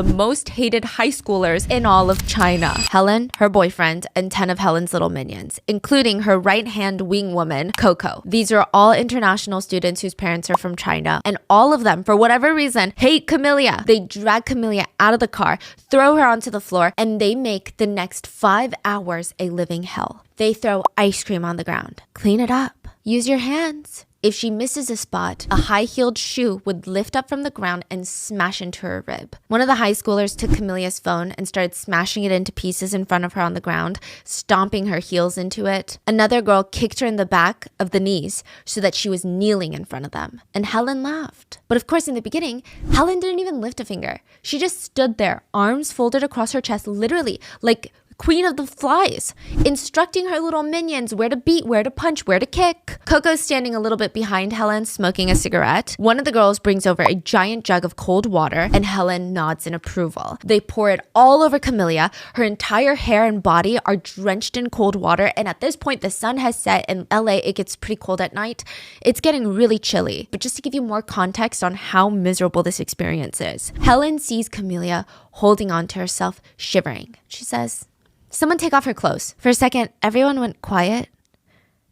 the most hated high schoolers in all of China. Helen, her boyfriend, and 10 of Helen's little minions, including her right-hand wing woman, Coco. These are all international students whose parents are from China, and all of them, for whatever reason, hate Camellia. They drag Camellia out of the car, throw her onto the floor, and they make the next 5 hours a living hell. They throw ice cream on the ground. Clean it up. Use your hands. If she misses a spot, a high-heeled shoe would lift up from the ground and smash into her rib. One of the high schoolers took Camellia's phone and started smashing it into pieces in front of her on the ground, stomping her heels into it. Another girl kicked her in the back of the knees so that she was kneeling in front of them. And Helen laughed. But of course, in the beginning, Helen didn't even lift a finger. She just stood there, arms folded across her chest, literally like Queen of the Flies, instructing her little minions where to beat, where to punch, where to kick. Coco's standing a little bit behind Helen, smoking a cigarette. One of the girls brings over a giant jug of cold water, and Helen nods in approval. They pour it all over Camellia. Her entire hair and body are drenched in cold water, and at this point, the sun has set. In LA, it gets pretty cold at night. It's getting really chilly. But just to give you more context on how miserable this experience is, Helen sees Camellia holding on to herself, shivering. She says, "Someone take off her clothes." For a second, everyone went quiet.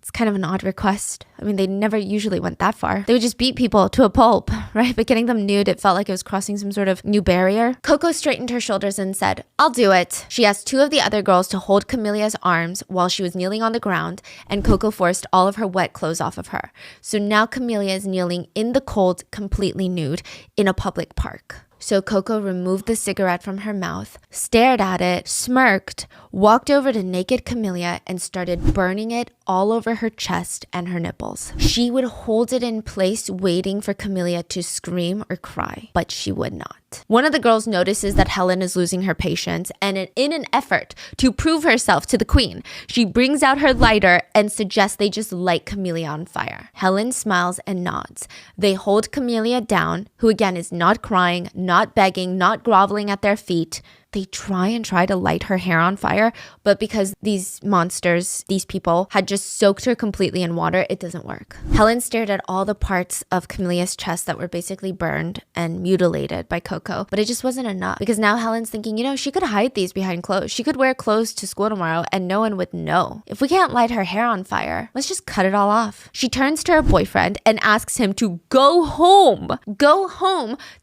It's kind of an odd request. I mean, they never usually went that far. They would just beat people to a pulp, right? But getting them nude, it felt like it was crossing some sort of new barrier. Coco straightened her shoulders and said, "I'll do it." She asked 2 of the other girls to hold Camellia's arms while she was kneeling on the ground, and Coco forced all of her wet clothes off of her. So now Camellia is kneeling in the cold, completely nude, in a public park. So Coco removed the cigarette from her mouth, stared at it, smirked, walked over to naked Camellia and started burning it all over her chest and her nipples. She would hold it in place, waiting for Camellia to scream or cry, but she would not. One of the girls notices that Helen is losing her patience, and in an effort to prove herself to the queen, she brings out her lighter and suggests they just light Camellia on fire. Helen smiles and nods. They hold Camellia down, who again is not crying, not begging, not groveling at their feet. They try to light her hair on fire, but because these monsters, these people, had just soaked her completely in water, it doesn't work. Helen stared at all the parts of Camellia's chest that were basically burned and mutilated by Coco, but it just wasn't enough. Because now Helen's thinking, she could hide these behind clothes. She could wear clothes to school tomorrow and no one would know. If we can't light her hair on fire, let's just cut it all off. She turns to her boyfriend and asks him to go home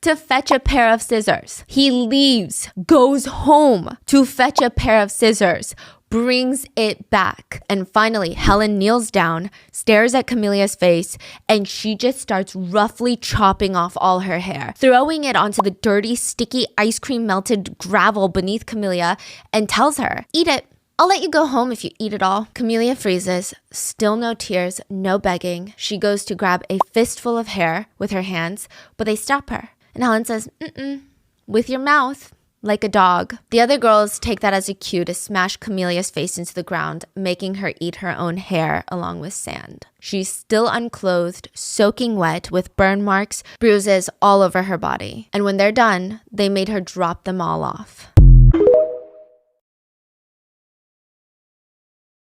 to fetch a pair of scissors. He leaves, goes home to fetch a pair of scissors, brings it back. And finally, Helen kneels down, stares at Camellia's face, and she just starts roughly chopping off all her hair, throwing it onto the dirty, sticky, ice cream melted gravel beneath Camellia, and tells her, "Eat it. I'll let you go home if you eat it all." Camellia freezes, still no tears, no begging. She goes to grab a fistful of hair with her hands, but they stop her. And Helen says, "With your mouth. Like a dog." The other girls take that as a cue to smash Camellia's face into the ground, making her eat her own hair along with sand. She's still unclothed, soaking wet, with burn marks, bruises all over her body. And when they're done, they made her drop them all off.